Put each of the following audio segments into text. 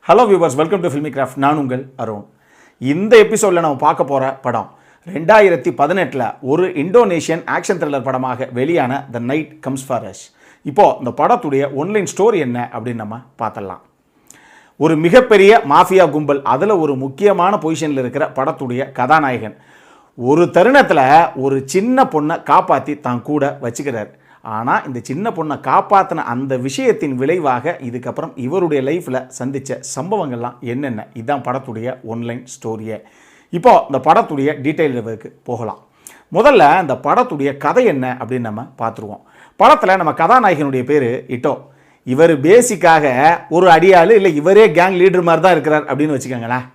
Hello viewers, welcome to filmi craft. நான் உங்கள் அருண். இந்த எபிசோடில் நம்ம பார்க்க போகிற படம் 2018 ஒரு இந்தோனேஷியன் ஆக்ஷன் த்ரில்லர் படமாக வெளியான the night comes for us. இப்போது இந்த படத்துடைய ஒன்லைன் ஸ்டோரி என்ன அப்படின்னு நம்ம பார்த்துடலாம். ஒரு மிகப்பெரிய மாஃபியா கும்பல், அதில் ஒரு முக்கியமான பொசிஷனில் இருக்கிற படத்துடைய கதாநாயகன் ஒரு தருணத்தில் ஒரு சின்ன பொண்ணை காப்பாற்றி தான் கூட வச்சுக்கிறார். ஆனால் இந்த சின்ன பொண்ணை காப்பாற்றின அந்த விஷயத்தின் விளைவாக இதுக்கப்புறம் இவருடைய லைஃப்பில் சந்தித்த சம்பவங்கள்லாம் என்னென்ன, இதுதான் படத்துடைய ஒன்லைன் ஸ்டோரியை. இப்போது இந்த படத்துடைய டீட்டெயில் ரிவ்யூக்கு போகலாம். முதல்ல இந்த படத்துடைய கதை என்ன அப்படின்னு நம்ம பார்த்துருவோம். படத்தில் நம்ம கதாநாயகனுடைய பேர் இட்டோ. இவர் பேசிக்காக ஒரு அடியாள், இல்லை இவரே கேங் லீடர் மாதிரி தான் இருக்கிறார் அப்படின்னு வச்சுக்கோங்களேன்.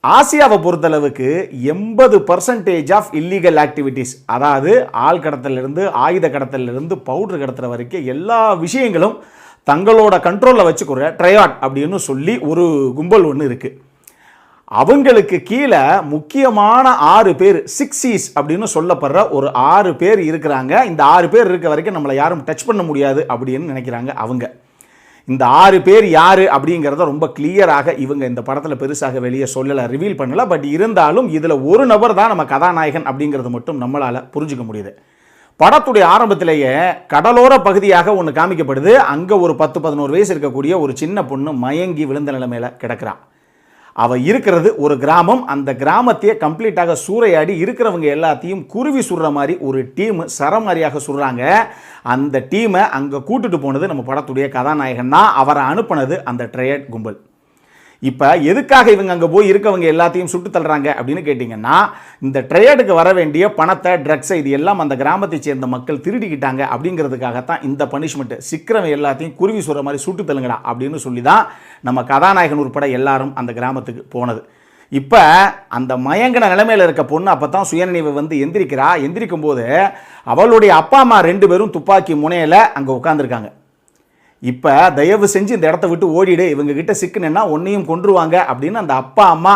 ஆசியாவை பொறுத்தளவுக்கு 80% ஆஃப் இல்லீகல் ஆக்டிவிட்டீஸ், அதாவது ஆள் கடத்தலிருந்து ஆயுத கடத்தலிருந்து பவுடர் கடத்துற வரைக்கும் எல்லா விஷயங்களும் தங்களோட கண்ட்ரோலில் வச்சுக்கிற ட்ரையாட் அப்படின்னு சொல்லி ஒரு கும்பல் ஒன்று இருக்குது. அவங்களுக்கு கீழே முக்கியமான 6 பேர், 6 C's அப்படின்னு சொல்லப்படுற ஒரு 6 பேர் இருக்கிறாங்க. இந்த 6 பேர் இருக்க வரைக்கும் நம்மளை யாரும் டச் பண்ண முடியாது அப்படின்னு நினைக்கிறாங்க அவங்க. இந்த 6 பேர் யார் அப்படிங்கிறத ரொம்ப கிளியராக இவங்க இந்த படத்தில் பெருசாக வெளியே சொல்லலை, ரிவீல் பண்ணலை. பட் இருந்தாலும் இதில் ஒரு நபர் தான் நம்ம கதாநாயகன் அப்படிங்கிறது மட்டும் நம்மளால் புரிஞ்சுக்க முடியுது. படத்துடைய ஆரம்பத்திலேயே கடலோர பகுதியாக ஒன்று காமிக்கப்படுது. அங்கே ஒரு 10-11 வயசு இருக்கக்கூடிய ஒரு சின்ன பொண்ணு மயங்கி விழுந்த நிலைமையில் கிடக்கிறான். அவள் இருக்கிறது ஒரு கிராமம். அந்த கிராமத்தையே கம்ப்ளீட்டாக சூறையாடி இருக்கிறவங்க எல்லாத்தையும் குருவி சுடுற மாதிரி ஒரு டீம் சரமாரியாக சுடுறாங்க. அந்த டீமை அங்கே கூட்டுட்டு போனது நம்ம படத்துடைய கதாநாயகன் தான். அவரை அனுப்புனது அந்த ட்ரையட் கும்பல். இப்போ எதுக்காக இவங்க அங்கே போய் இருக்கவங்க எல்லாத்தையும் சுட்டு தள்ளுறாங்க அப்படின்னு கேட்டிங்கன்னா, இந்த ட்ரையடுக்கு வர வேண்டிய பணத்தை, ட்ரக்ஸை, இது எல்லாம் அந்த கிராமத்தை சேர்ந்த மக்கள் திருடிக்கிட்டாங்க அப்படிங்கிறதுக்காகத்தான் இந்த பனிஷ்மெண்ட்டு. சிக்கிறவங்க எல்லாத்தையும் குருவி சுடுற மாதிரி சுட்டு தள்ளுங்கடா அப்படின்னு சொல்லி தான் நம்ம கதாநாயகன் உட்பட எல்லாரும் அந்த கிராமத்துக்கு போனது. இப்போ அந்த மயங்கின நிலைமையில் இருக்க பொண்ணு அப்போ தான் சுயநினைவு வந்து எந்திரிக்கிறா. எந்திரிக்கும் போது அவளுடைய அப்பா அம்மா 2 பேரும் துப்பாக்கி முனையில் அங்கே உட்காந்துருக்காங்க. இப்போ தயவு செஞ்சு இந்த இடத்த விட்டு ஓடிடு, இவங்க கிட்ட சிக்கணுன்னா ஒன்றையும் கொன்றுவாங்க அப்படின்னு அந்த அப்பா அம்மா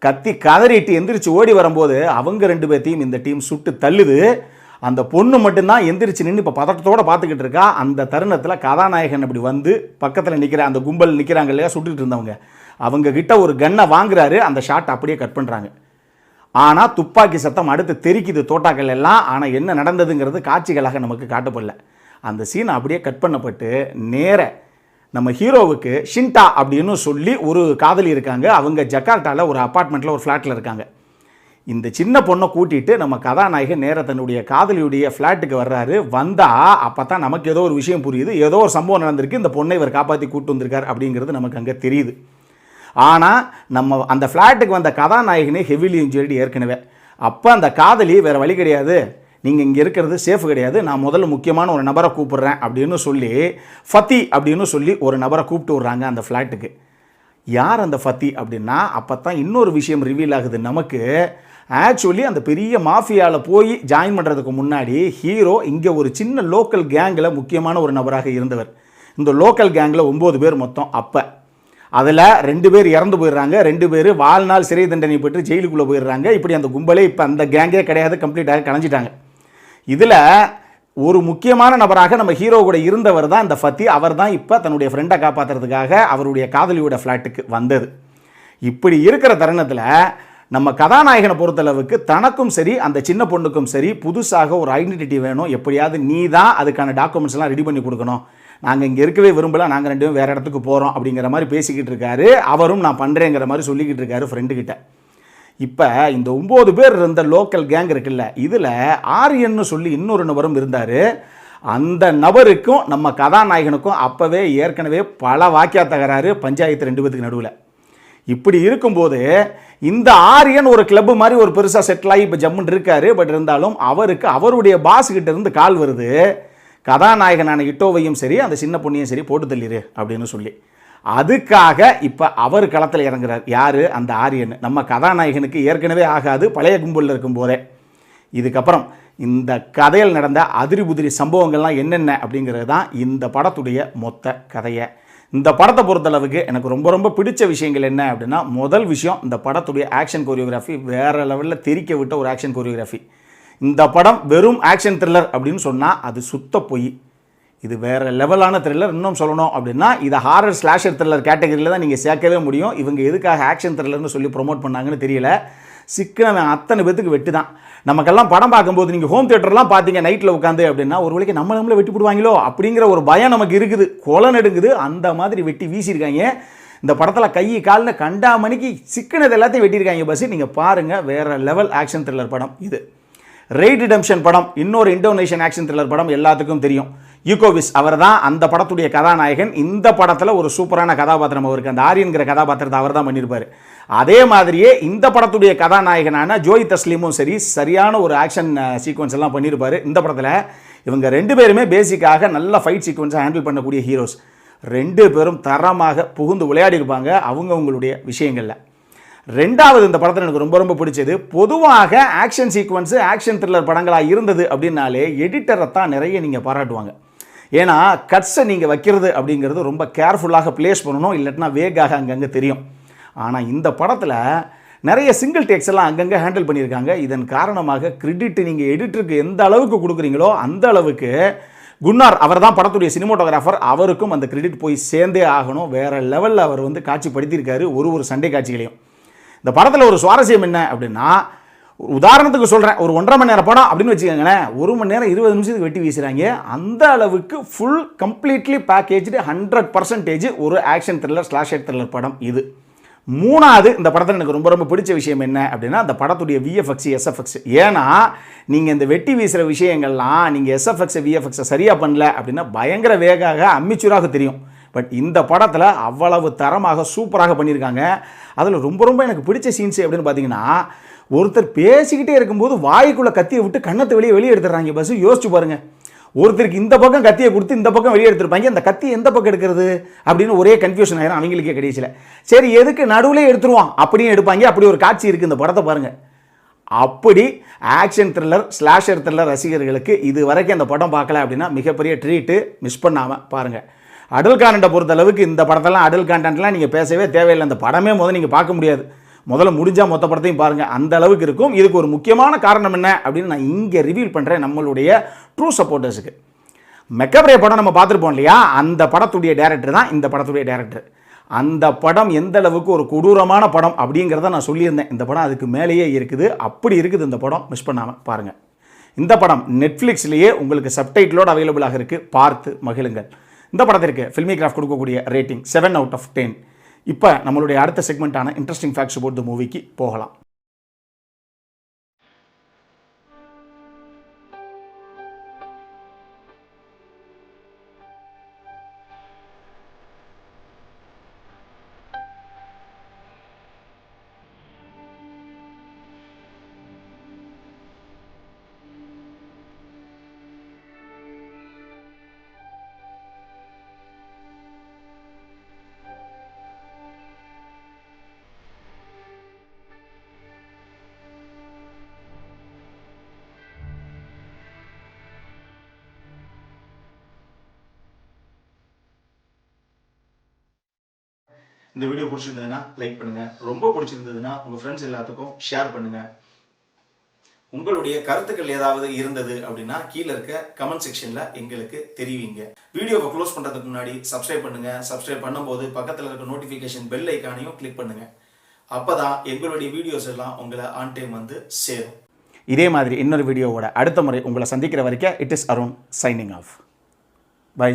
கத்தி கதறிட்டு எந்திரிச்சு ஓடி வரும்போது அவங்க 2 பேர்த்தையும் இந்த டீம் சுட்டு தள்ளுது. அந்த பொண்ணு மட்டும்தான் எந்திரிச்சு நின்று இப்போ பதட்டத்தோடு பார்த்துக்கிட்டு இருக்கா. அந்த தருணத்தில் கதாநாயகன் அப்படி வந்து பக்கத்தில் நிற்கிற அந்த கும்பல் நிற்கிறாங்க இல்லையா, சுட்டுட்டு இருந்தவங்க, அவங்க கிட்ட ஒரு கன்னை வாங்குறாரு. அந்த ஷாட் அப்படியே கட் பண்ணுறாங்க. ஆனால் துப்பாக்கி சத்தம் அடுத்து தெரிக்குது தோட்டாக்கள் எல்லாம். ஆனால் என்ன நடந்ததுங்கிறது காட்சிகளாக நமக்கு காட்டப்படல. அந்த சீன் அப்படியே கட் பண்ணப்பட்டு நேர நம்ம ஹீரோவுக்கு ஷின்டா அப்படின்னு சொல்லி ஒரு காதலி இருக்காங்க. அவங்க ஜக்கார்ட்டாவில் ஒரு அப்பார்ட்மெண்ட்டில் ஒரு ஃப்ளாட்டில் இருக்காங்க. இந்த சின்ன பொண்ணை கூட்டிகிட்டு நம்ம கதாநாயகன் நேர தன்னுடைய காதலியுடைய ஃப்ளாட்டுக்கு வர்றாரு. வந்தால் அப்போ தான் நமக்கு ஏதோ ஒரு விஷயம் புரியுது. ஏதோ ஒரு சம்பவம் நடந்திருக்கு, இந்த பொண்ணை இவர் காப்பாற்றி கூப்பிட்டு வந்திருக்கார் அப்படிங்கிறது நமக்கு அங்கே தெரியுது. ஆனால் நம்ம அந்த ஃப்ளாட்டுக்கு வந்த கதாநாயகனே ஹெவிலி இன்ஜுரிடு ஏற்கனவே. அப்போ அந்த காதலி வேறு வழி கிடையாது, நீங்கள் இங்கே இருக்கிறது சேஃப் கிடையாது, நான் முதல்ல முக்கியமான ஒரு நபரை கூப்பிட்றேன் அப்படின்னு சொல்லி ஃபத்தி அப்படின்னு சொல்லி ஒரு நபரை கூப்பிட்டு விட்றாங்க அந்த ஃப்ளாட்டுக்கு. யார் அந்த ஃபத்தி அப்படின்னா, அப்போ தான் இன்னொரு விஷயம் ரிவீல் ஆகுது நமக்கு. ஆக்சுவலி அந்த பெரிய மாஃபியாவில் போய் ஜாயின் பண்ணுறதுக்கு முன்னாடி ஹீரோ இங்கே ஒரு சின்ன லோக்கல் கேங்கில் முக்கியமான ஒரு நபராக இருந்தவர். இந்த லோக்கல் கேங்கில் 9 பேர் மொத்தம். அப்போ அதில் 2 பேர் இறந்து போயிடுறாங்க, 2 பேர் வாழ்நாள் சிறை தண்டனை பெற்று ஜெயிலுக்குள்ளே போயிடுறாங்க. இப்படி அந்த கும்பலே இப்போ அந்த கேங்கே கிடையாது, கம்ப்ளீட்டாக கலைஞ்சிட்டாங்க. இதில் ஒரு முக்கியமான நபராக நம்ம ஹீரோ கூட இருந்தவர் தான் இந்த ஃபத்தி. அவர் தான் இப்போ தன்னுடைய ஃப்ரெண்டை காப்பாற்றுறதுக்காக அவருடைய காதலியோட ஃப்ளாட்டுக்கு வந்தது. இப்படி இருக்கிற தருணத்தில் நம்ம கதாநாயகனை பொறுத்தளவுக்கு தனக்கும் சரி அந்த சின்ன பொண்ணுக்கும் சரி புதுசாக ஒரு ஐடென்டிட்டி வேணும். எப்படியாவது நீ தான் அதுக்கான டாக்குமெண்ட்ஸ்லாம் ரெடி பண்ணி கொடுக்கணும், நாங்கள் இங்கே இருக்கவே விரும்பல, நாங்கள் 2 பேரும் வேறு இடத்துக்கு போகிறோம் அப்படிங்கிற மாதிரி பேசிக்கிட்டு இருக்காரு. அவரும் நான் பண்ணுறேங்கிற மாதிரி சொல்லிக்கிட்டு இருக்காரு ஃப்ரெண்டுக்கிட்ட. இப்போ இந்த 9 பேர் இருந்த லோக்கல் கேங் இருக்குல்ல, இதில் ஆரியன்னு சொல்லி இன்னொரு நபரும் இருந்தார். அந்த நபருக்கும் நம்ம கதாநாயகனுக்கும் அப்போவே ஏற்கனவே பல வாக்கியா தகராறு, பஞ்சாயத்து 2 பேத்துக்கு நடுவில். இப்படி இருக்கும்போது இந்த ஆரியன் ஒரு கிளப்பு மாதிரி ஒரு பெருசாக செட்டில் ஆகி இப்போ ஜம்முன்னு இருக்காரு. பட் இருந்தாலும் அவருக்கு அவருடைய பாஸ்கிட்ட இருந்து கால் வருது, கதாநாயகனான இட்டோவையும் சரி அந்த சின்ன பொண்ணையும் சரி போட்டு தள்ளிடு அப்படின்னு சொல்லி. அதுக்காக இப்போ அவர் களத்தில் இறங்குறார். யார்? அந்த ஆரியன். நம்ம கதாநாயகனுக்கு ஏற்கனவே ஆகாது பழைய கும்பலில் இருக்கும்போதே. இதுக்கப்புறம் இந்த கதையில் நடந்த அதிரி புதிரி சம்பவங்கள்லாம் என்னென்ன அப்படிங்கிறது தான் இந்த படத்துடைய மொத்த கதையை. இந்த படத்தை பொறுத்தளவுக்கு எனக்கு ரொம்ப ரொம்ப பிடிச்ச விஷயங்கள் என்ன அப்படின்னா, முதல் விஷயம் இந்த படத்துடைய ஆக்ஷன் கோரியோகிராஃபி வேறு லெவலில் தெரிக்க விட்ட ஒரு ஆக்ஷன் கோரியோகிராஃபி. இந்த படம் வெறும் ஆக்ஷன் த்ரில்லர் அப்படின்னு சொன்னால் அது சுத்த பொய். இது வேறு லெவலான த்ரில்லர். இன்னும் சொல்லணும் அப்படின்னா இதை ஹாரர் ஸ்லாஷர் த்ரில்லர் கேட்டகரியில் தான் நீங்கள் சேர்க்கவே முடியும். இவங்க எதுக்காக ஆக்ஷன் த்ரில்லர்னு சொல்லி ப்ரொமோட் பண்ணாங்கன்னு தெரியல. சிக்கனவன் அத்தனை பேத்துக்கு வெட்டு தான். நமக்கெல்லாம் படம் பார்க்கும்போது நீங்கள் ஹோம் தியேட்டர்லாம் பார்த்தீங்க நைட்டில் உட்காந்து அப்படின்னா ஒரு வேளைக்கு நம்மளை வெட்டி போடுவாங்களோ அப்படிங்கிற ஒரு பயம் நமக்கு இருக்குது. கொலை நடுங்குது. அந்த மாதிரி வெட்டி வீசியிருக்காங்க. இந்த படத்தில் கை காலில் கண்டாமணிக்கு சிக்கனது எல்லாத்தையும் வெட்டியிருக்காங்க. பஸ் நீங்கள் பாருங்கள், வேறு லெவல் ஆக்ஷன் த்ரில்லர் படம் இது. ரெய்ட் ரிடெம்ப்ஷன் படம் இன்னொரு இந்தோனேஷியன் ஆக்ஷன் த்ரில்லர் படம் எல்லாத்துக்கும் தெரியும். யூகோவிஸ் அவர் தான் அந்த படத்துடைய கதாநாயகன். இந்த படத்தில் ஒரு சூப்பரான கதாபாத்திரம் அவருக்கு, அந்த ஆரியன்கிற கதாபாத்திரத்தை அவர் தான் பண்ணியிருப்பார். அதே மாதிரியே இந்த படத்துடைய கதாநாயகனான ஜோய் தஸ்லீமும் சரியான ஒரு ஆக்ஷன் சீக்வன்ஸ் எல்லாம் பண்ணியிருப்பார். இந்த படத்தில் இவங்க 2 பேருமே பேசிக்காக நல்ல ஃபைட் சீக்வன்ஸை ஹேண்டில் பண்ணக்கூடிய ஹீரோஸ். 2 பேரும் தரமாக புகுந்து விளையாடிருப்பாங்க அவங்களுடைய விஷயங்களில். 2வது இந்த படத்தில் எனக்கு ரொம்ப பிடிச்சது, பொதுவாக ஆக்ஷன் சீக்வன்ஸு ஆக்ஷன் த்ரில்லர் படங்களாக இருந்தது அப்படின்னாலே எடிட்டரை தான் நிறைய நீங்கள் பாராட்டுவாங்க. ஏன்னா கட்ஸை நீங்கள் வைக்கிறது அப்படிங்கிறது ரொம்ப கேர்ஃபுல்லாக ப்ளேஸ் பண்ணணும், இல்லைன்னா வேகாக அங்கங்கே தெரியும். ஆனால் இந்த படத்தில் நிறைய சிங்கிள் டேக்ஸ் எல்லாம் அங்கங்கே ஹேண்டில் பண்ணியிருக்காங்க. இதன் காரணமாக கிரெடிட் நீங்கள் எடிட்டருக்கு எந்த அளவுக்கு கொடுக்குறீங்களோ அந்த அளவுக்கு குன்னார் அவர் தான் படத்துடைய சினிமோட்டோகிராஃபர், அவருக்கும் அந்த கிரெடிட் போய் சேர்ந்தே ஆகணும். வேறு லெவலில் அவர் காட்சிப்படுத்தியிருக்காரு ஒரு சண்டே காட்சிகளையும். இந்த படத்தில் ஒரு சுவாரஸ்யம் என்ன அப்படின்னா, உதாரணத்துக்கு சொல்கிறேன், ஒரு 1.5 மணி நேரம் படம் அப்படின்னு வச்சுக்கோங்களேன், 1 மணி நேரம் 20 நிமிஷத்துக்கு வெட்டி வீசுகிறாங்க. அந்த அளவுக்கு ஃபுல் கம்ப்ளீட்லி பேக்கேஜ்டு 100% ஒரு ஆக்ஷன் த்ரில்லர் ஸ்லாஷர் த்ரில்லர் படம் இது. 3வது இந்த படத்தில் எனக்கு ரொம்ப பிடிச்ச விஷயம் என்ன அப்படின்னா, அந்த படத்துடைய விஎஃப்எக்ஸ் எஸ்எஃப்எக்ஸ். ஏன்னா நீங்கள் இந்த வெட்டி வீசுகிற விஷயங்கள்லாம் நீங்கள் எஸ்எஃப்எக்ஸ் விஎஃப்எக்ஸை சரியாக பண்ணல அப்படின்னா பயங்கர வேகாக அம்மிச்சூராக தெரியும். பட் இந்த படத்தில் அவ்வளவு தரமாக சூப்பராக பண்ணியிருக்காங்க. அதில் ரொம்ப எனக்கு பிடிச்ச சீன்ஸ் அப்படின்னு பார்த்தீங்கன்னா, ஒருத்தர் பேசிக்கிட்டே இருக்கும்போது வாய்க்குள்ளே கத்தியை விட்டு கண்ணத்தை வெளியே எடுத்துடுறாங்க. பஸ் யோசிச்சு பாருங்கள், ஒருத்தருக்கு இந்த பக்கம் கத்தியை கொடுத்து இந்த பக்கம் வெளியே எடுத்துருப்பாங்க, அந்த கத்தி எந்த பக்கம் எடுக்கிறது அப்படின்னு ஒரே கன்ஃபியூஷன் ஆயிரும் அவங்களுக்கே கடைசியில். சரி எதுக்கு நடுவில் எடுத்துருவான் அப்படின்னு எடுப்பாங்க. அப்படி ஒரு காட்சி இருக்குது இந்த படத்தை பாருங்கள். அப்படி ஆக்ஷன் த்ரில்லர் ஸ்லாஷர் த்ரில்லர் ரசிகர்களுக்கு இது வரைக்கும் அந்த படம் பார்க்கல அப்படின்னா மிகப்பெரிய ட்ரீட்டு, மிஸ் பண்ணாமல் பாருங்கள். அடல் கான்டென்ட்டை பொறுத்த அளவுக்கு இந்த படத்தெல்லாம் அடல் கான்டென்ட்லாம் நீங்கள் பேசவே தேவையில்லை. அந்த படமே நீங்கள் பார்க்க முடியாது. முதல்ல முடிஞ்சால் மொத்த படத்தையும் பாருங்கள், அந்த அளவுக்கு இருக்கும். இதுக்கு ஒரு முக்கியமான காரணம் என்ன அப்படின்னு நான் இங்கே ரிவீல் பண்ணுறேன் நம்மளுடைய ட்ரூ சப்போர்ட்டர்ஸுக்கு. மெக்கப்ரே படம் நம்ம பார்த்துருப்போம் இல்லையா, அந்த படத்துடைய டைரக்டர் தான் இந்த படத்துடைய டைரக்டர். அந்த படம் எந்த அளவுக்கு ஒரு கொடூரமான படம் அப்படிங்கிறத நான் சொல்லியிருந்தேன். இந்த படம் அதுக்கு மேலேயே இருக்குது. அப்படி இருக்குது இந்த படம், மிஸ் பண்ணாமல் பாருங்கள். இந்த படம் நெட்ஃப்ளிக்ஸ்லேயே உங்களுக்கு சப்டைட்டிலோடு அவைலபிளாக இருக்குது, பார்த்து மகிழுங்கள். இந்த படத்திற்கு ஃபில்மிகிராஃப்ட் கொடுக்கக்கூடிய ரேட்டிங் 7 out of 10. இப்போ நம்மளுடைய அடுத்த செக்மெண்ட்டான இன்ட்ரெஸ்டிங் ஃபேக்ட்ஸ் அபவுட் தி மூவிக்கு போகலாம். இந்த வீடியோ பிடிச்சிருந்ததுன்னா லைக் பண்ணுங்கள், ரொம்ப பிடிச்சிருந்ததுன்னா உங்கள் ஃப்ரெண்ட்ஸ் எல்லாத்துக்கும் ஷேர் பண்ணுங்கள். உங்களுடைய கருத்துக்கள் ஏதாவது இருந்தது அப்படின்னா கீழே இருக்க கமெண்ட் செக்ஷனில் எங்களுக்கு தெரிவிங்க. வீடியோவை க்ளோஸ் பண்ணுறதுக்கு முன்னாடி சப்ஸ்கிரைப் பண்ணுங்கள். சப்ஸ்கிரைப் பண்ணும்போது பக்கத்தில் இருக்க நோட்டிஃபிகேஷன் பெல் ஐக்கானையும் கிளிக் பண்ணுங்கள். அப்போ தான் எங்களுடைய வீடியோஸ் எல்லாம் உங்களை ஆன் டைம் சேரும். இதே மாதிரி இன்னொரு வீடியோவோட அடுத்த முறை உங்களை சந்திக்கிற வரைக்கும் it is Arun signing off. By.